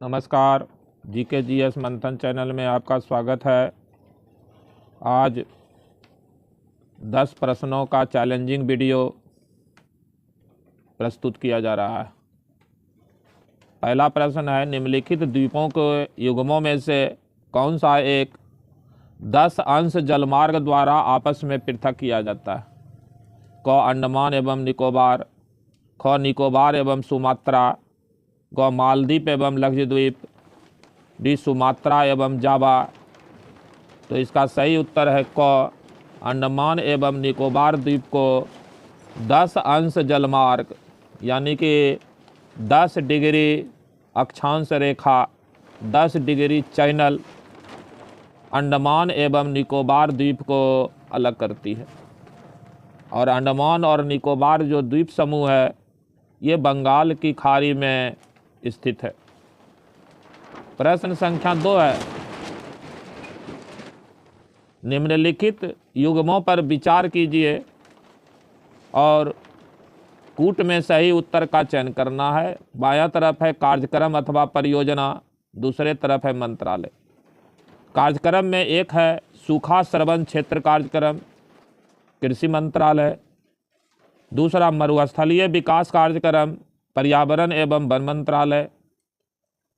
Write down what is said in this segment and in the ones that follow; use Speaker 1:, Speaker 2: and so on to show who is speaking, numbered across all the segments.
Speaker 1: नमस्कार, GKGS मंथन channel में आपका स्वागत है। आज 10 प्रश्नों का चैलेंजिंग वीडियो प्रस्तुत किया जा रहा है। पहला प्रश्न है, निम्नलिखित द्वीपों के युग्मों में से कौन सा एक 10 अंश जलमार्ग द्वारा आपस में पृथक किया जाता है? क अंडमान एवं निकोबार, ख निकोबार एवं सुमात्रा, ग मालदीव एवं लक्षद्वीप, डी सुमात्रा एवं जावा। तो इसका सही उत्तर है क अंडमान एवं निकोबार द्वीप को 10 अंश जलमार्ग यानी कि 10 डिग्री अक्षांश रेखा, 10 डिग्री चैनल अंडमान एवं निकोबार द्वीप को अलग करती है। और अंडमान और निकोबार जो द्वीप समूह है ये बंगाल की खाड़ी में स्थित है। प्रश्न संख्या 2 है, निम्नलिखित युग्मों पर विचार कीजिए और कूट में सही उत्तर का चयन करना है। बायां तरफ है कार्यक्रम अथवा परियोजना, दूसरे तरफ है मंत्रालय। कार्यक्रम में एक है सूखा स्रवण क्षेत्र कार्यक्रम, कृषि मंत्रालय। दूसरा मरुस्थलीय विकास कार्यक्रम, पर्यावरण एवं वन मंत्रालय।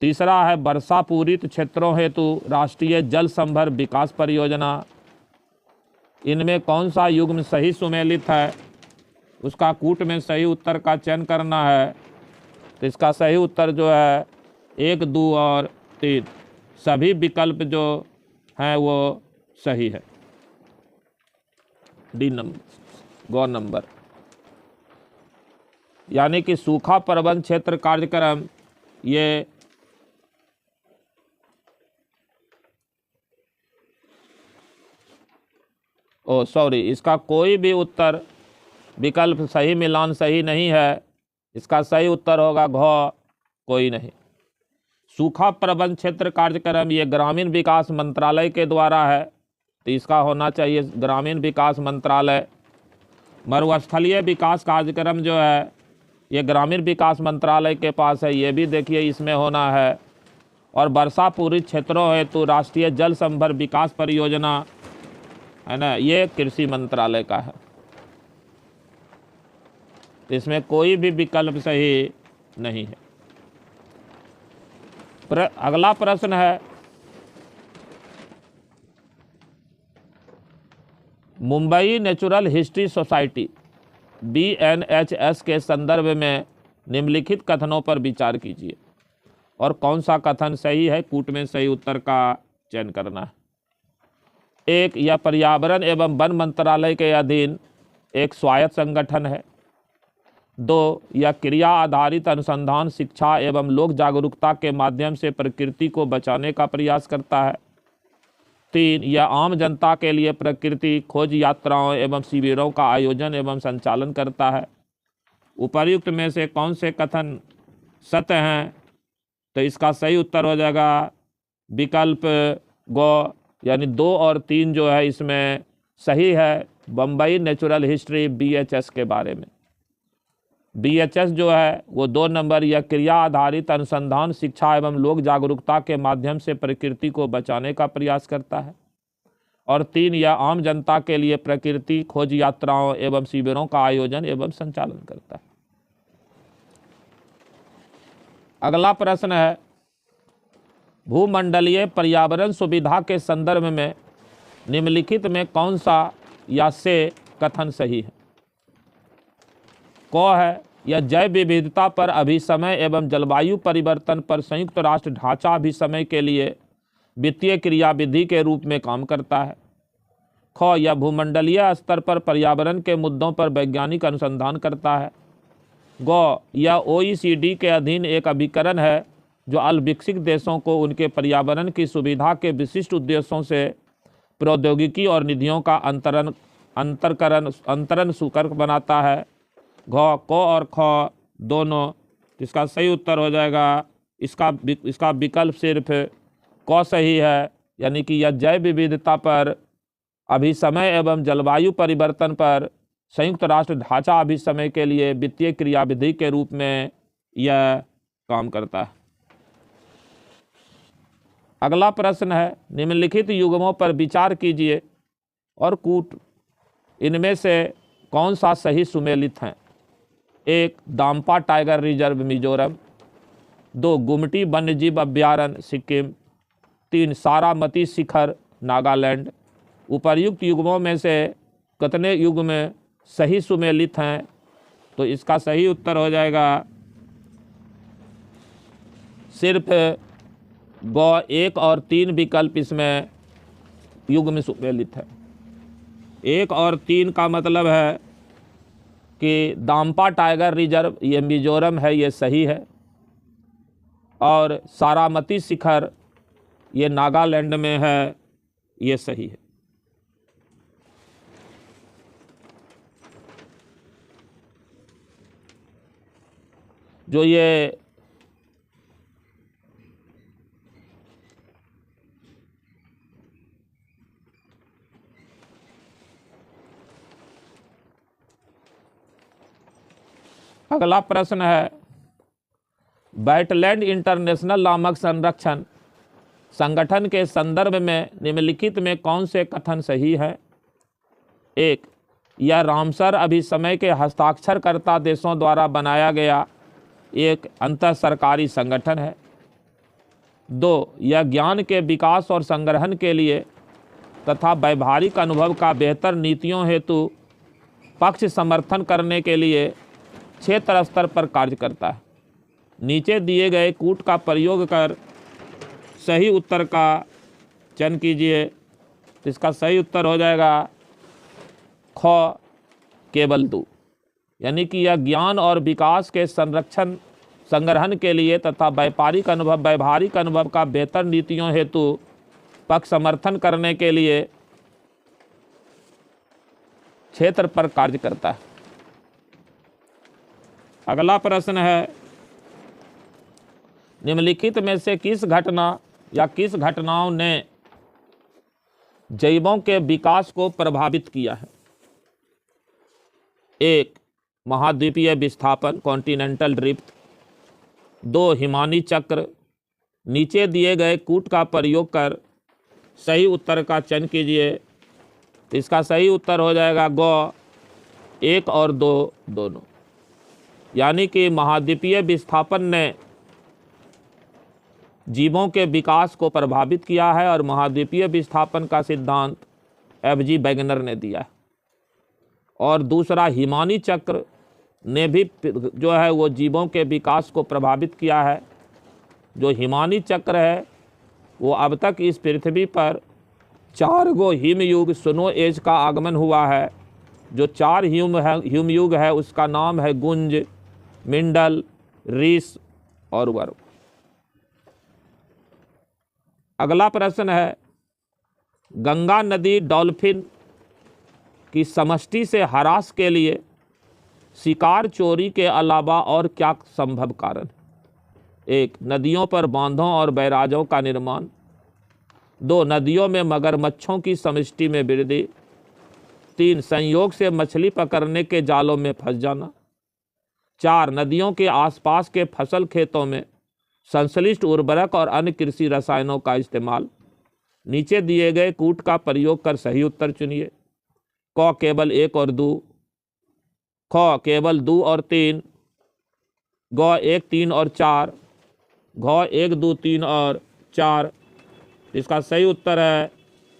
Speaker 1: तीसरा है वर्षा पूरित क्षेत्रों हेतु राष्ट्रीय जल संभर विकास परियोजना। इनमें कौन सा युग्म सही सुमेलित है, उसका कूट में सही उत्तर का चयन करना है। तो इसका सही उत्तर जो है 1, 2 और 3 सभी विकल्प जो हैं वो सही है। डी नंबर यानी कि सूखा प्रबंध क्षेत्र कार्यक्रम ये इसका कोई भी उत्तर विकल्प सही मिलान सही नहीं है। इसका सही उत्तर होगा घ कोई नहीं। सूखा प्रबंध क्षेत्र कार्यक्रम ये ग्रामीण विकास मंत्रालय के द्वारा है, तो इसका होना चाहिए ग्रामीण विकास मंत्रालय। मरुस्थलीय विकास कार्यक्रम जो है ये ग्रामीण विकास मंत्रालय के पास है, ये भी देखिए इसमें होना है। और वर्षा पूरित क्षेत्रों हेतु राष्ट्रीय जल संभर विकास परियोजना है ना, ये कृषि मंत्रालय का है। इसमें कोई भी विकल्प सही नहीं है। अगला प्रश्न है, Mumbai natural history society BNHS के संदर्भ में निम्नलिखित कथनों पर विचार कीजिए और कौन सा कथन सही है, कूट में सही उत्तर का चयन करना है। 1, यह पर्यावरण एवं वन मंत्रालय के अधीन एक स्वायत्त संगठन है। 2, यह क्रिया आधारित अनुसंधान, शिक्षा एवं लोक जागरूकता के माध्यम से प्रकृति को बचाने का प्रयास करता है। 3, यह आम जनता के लिए प्रकृति खोज यात्राओं एवं शिविरों का आयोजन एवं संचालन करता है। उपर्युक्त में से कौन से कथन सत्य हैं? तो इसका सही उत्तर हो जाएगा विकल्प ग यानी 2 और 3 जो है इसमें सही है। बम्बई नेचुरल हिस्ट्री BHS के बारे में। BHS जो है वो 2 नंबर, यह क्रिया आधारित अनुसंधान, शिक्षा एवं लोक जागरूकता के माध्यम से प्रकृति को बचाने का प्रयास करता है। और 3, यह आम जनता के लिए प्रकृति खोज यात्राओं एवं शिविरों का आयोजन एवं संचालन करता है। अगला प्रश्न है, भूमंडलीय पर्यावरण सुविधा के संदर्भ में निम्नलिखित में कौन सा या से कथन सही है? क है, यह जैव विविधता पर अभिसमय एवं जलवायु परिवर्तन पर संयुक्त राष्ट्र ढांचा अभिसमय के लिए वित्तीय क्रियाविधि के रूप में काम करता है। ख, यह भूमंडलीय स्तर पर पर्यावरण के मुद्दों पर वैज्ञानिक अनुसंधान करता है। ग, यह OECD के अधीन एक अभिकरण है जो अल्पविकसित देशों को उनके पर्यावरण की सुविधा के विशिष्ट उद्देश्यों से प्रौद्योगिकी और निधियों का अंतरण सुकर बनाता है। घ, क और ख दोनों, इसका सही उत्तर हो जाएगा इसका विकल्प सिर्फ क सही है, यानी कि यह जैव विविधता पर अभिसमय एवं जलवायु परिवर्तन पर संयुक्त राष्ट्र ढांचा अभिसमय के लिए वित्तीय क्रियाविधि के रूप में यह काम करता है। अगला प्रश्न है, निम्नलिखित युग्मों पर विचार कीजिए और कूट इनमें से कौन सा सही सुमेलित है। 1. दाम्पा टाइगर रिजर्व मिजोरम। 2. गुमटी वन्यजीव अभ्यारण्य सिक्किम। 3. सारामती शिखर नागालैंड। उपर्युक्त युग्मों में से कितने युग्म सही सुमेलित हैं? तो इसका सही उत्तर हो जाएगा सिर्फ ग 1 और 3 विकल्प इसमें युग्म सुमेलित है। 1 और 3 का मतलब है कि दाम्पा टाइगर रिजर्व ये मिजोरम है, ये सही है, और सारामती शिखर ये नागालैंड में है, ये सही है। जो ये अगला प्रश्न है, वेटलैंड इंटरनेशनल नामक संरक्षण संगठन के संदर्भ में निम्नलिखित में कौन से कथन सही है। 1. यह रामसर अभिसमय के हस्ताक्षरकर्ता देशों द्वारा बनाया गया एक अंतः सरकारी संगठन है। 2. यह ज्ञान के विकास और संग्रहण के लिए तथा व्यावहारिक अनुभव का बेहतर नीतियों हेतु पक्ष समर्थन करने के लिए क्षेत्र स्तर पर कार्य करता है। नीचे दिए गए कूट का प्रयोग कर सही उत्तर का चयन कीजिए। इसका सही उत्तर हो जाएगा ख केवल 2, यानी कि यह ज्ञान और विकास के संग्रहण के लिए तथा व्यावहारिक अनुभव का बेहतर नीतियों हेतु पक्ष समर्थन करने के लिए क्षेत्र पर कार्य करता है। अगला प्रश्न है, निम्नलिखित में से किस घटना या किस घटनाओं ने जैवों के विकास को प्रभावित किया है। 1. महाद्वीपीय विस्थापन कॉन्टिनेंटल ड्रिफ्ट। 2. हिमानी चक्र। नीचे दिए गए कूट का प्रयोग कर सही उत्तर का चयन कीजिए। इसका सही उत्तर हो जाएगा ग 1 और 2 दोनों, यानी कि महाद्वीपीय विस्थापन ने जीवों के विकास को प्रभावित किया है और महाद्वीपीय विस्थापन का सिद्धांत F.G. वैगनर ने दिया है। और दूसरा हिमानी चक्र ने भी जो है वो जीवों के विकास को प्रभावित किया है। जो हिमानी चक्र है वो अब तक इस पृथ्वी पर 4 गो हिमयुग स्नो एज का आगमन हुआ है। जो 4 हिमयुग है उसका नाम है गुंज, मिंडल, रीस और वर्म। अगला प्रश्न है, गंगा नदी डॉल्फिन की समष्टि से ह्रास के लिए शिकार चोरी के अलावा और क्या संभव कारण। 1. नदियों पर बांधों और बैराजों का निर्माण। 2. नदियों में मगरमच्छों की समष्टि में वृद्धि। 3. संयोग से मछली पकड़ने के जालों में फंस जाना। 4. नदियों के आसपास के फसल खेतों में संश्लिष्ट उर्वरक और अन्य कृषि रसायनों का इस्तेमाल। नीचे दिए गए कूट का प्रयोग कर सही उत्तर चुनिए। क केवल 1 और 2, ख केवल 2 और 3, ग 1, 3 और 4, घ 1, 2, 3 और 4। इसका सही उत्तर है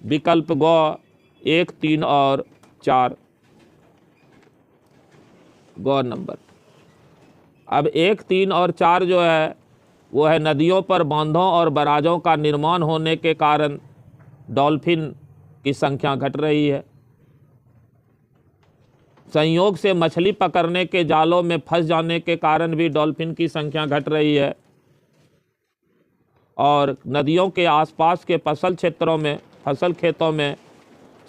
Speaker 1: विकल्प ग 1, 3 और 4, ग नंबर। अब 1, 3 और 4 जो है वो है नदियों पर बांधों और बैराजों का निर्माण होने के कारण डॉल्फिन की संख्या घट रही है। संयोग से मछली पकड़ने के जालों में फंस जाने के कारण भी डॉल्फिन की संख्या घट रही है। और नदियों के आसपास के फसल खेतों में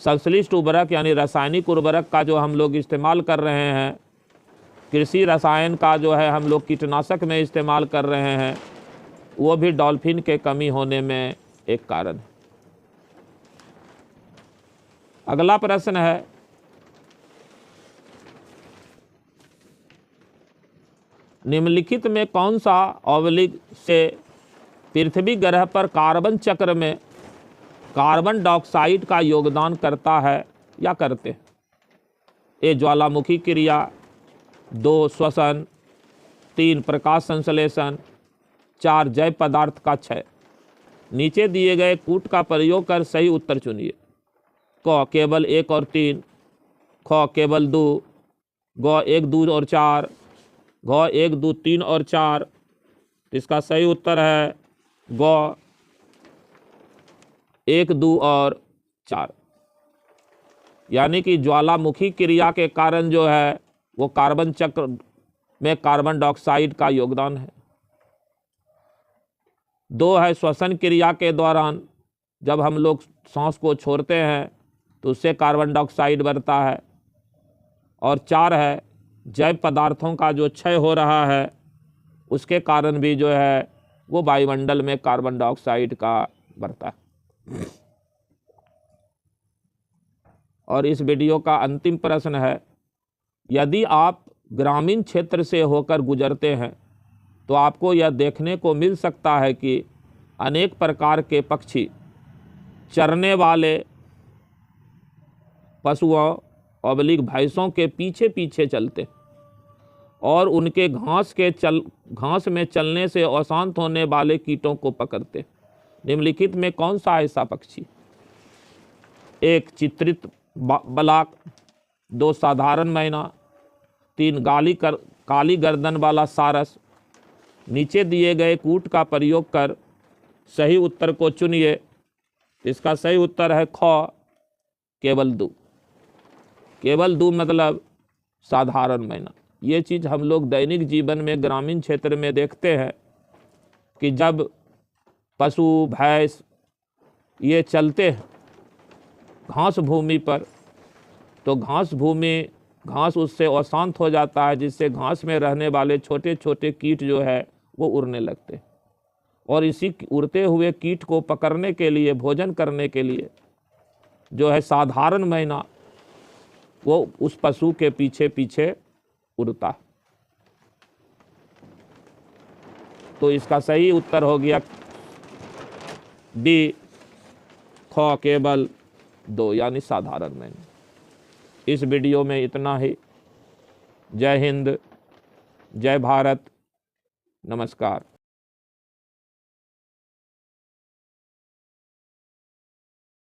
Speaker 1: संश्लिष्ट उर्वरक यानी रासायनिक उर्वरक का जो हम लोग इस्तेमाल कर रहे हैं, कृषि रसायन का जो है हम लोग कीटनाशक में इस्तेमाल कर रहे हैं, वो भी डॉल्फिन के कमी होने में एक कारण है। अगला प्रश्न है, निम्नलिखित में कौन सा औवलिक से पृथ्वी ग्रह पर कार्बन चक्र में कार्बन डाइऑक्साइड का योगदान करता है या करते हैं? ए ज्वालामुखी क्रिया, 2 श्वसन, 3 प्रकाश संश्लेषण, 4 जैव पदार्थ का क्षय। नीचे दिए गए कूट का प्रयोग कर सही उत्तर चुनिए। क केवल 1 और 3, ख केवल 2, ग 1, 2 और 4, घ 1, 2, 3 और 4। इसका सही उत्तर है ग 1, 2 और 4। यानी कि ज्वालामुखी क्रिया के कारण जो है वो कार्बन चक्र में कार्बन डाइऑक्साइड का योगदान है। 2 है श्वसन क्रिया के दौरान जब हम लोग सांस को छोड़ते हैं तो उससे कार्बन डाइऑक्साइड बढ़ता है। और 4 है जैव पदार्थों का जो क्षय हो रहा है उसके कारण भी जो है वो वायुमंडल में कार्बन डाइऑक्साइड का बढ़ता है। और इस वीडियो का अंतिम प्रश्न है, यदि आप ग्रामीण क्षेत्र से होकर गुजरते हैं तो आपको यह देखने को मिल सकता है कि अनेक प्रकार के पक्षी चरने वाले पशुओं भैंसों के पीछे पीछे चलते और उनके घास में चलने से अशांत होने वाले कीटों को पकड़ते। निम्नलिखित में कौन सा ऐसा पक्षी? 1 चित्रित बलाक, 2 साधारण मैना, 3 काली गर्दन वाला सारस। नीचे दिए गए कूट का प्रयोग कर सही उत्तर को चुनिए। इसका सही उत्तर है ख केवल 2। केवल 2 मतलब साधारण मैना। ये चीज़ हम लोग दैनिक जीवन में ग्रामीण क्षेत्र में देखते हैं कि जब पशु भैंस ये चलते हैं घास भूमि पर तो घास उससे अशांत हो जाता है, जिससे घास में रहने वाले छोटे छोटे कीट जो है वो उड़ने लगते हैं। और इसी उड़ते हुए कीट को पकड़ने के लिए, भोजन करने के लिए जो है साधारण मैना वो उस पशु के पीछे पीछे उड़ता है। तो इसका सही उत्तर हो गया डी ख केवल 2 यानी साधारण मैना। इस वीडियो में इतना ही। जय हिंद, जय भारत, नमस्कार।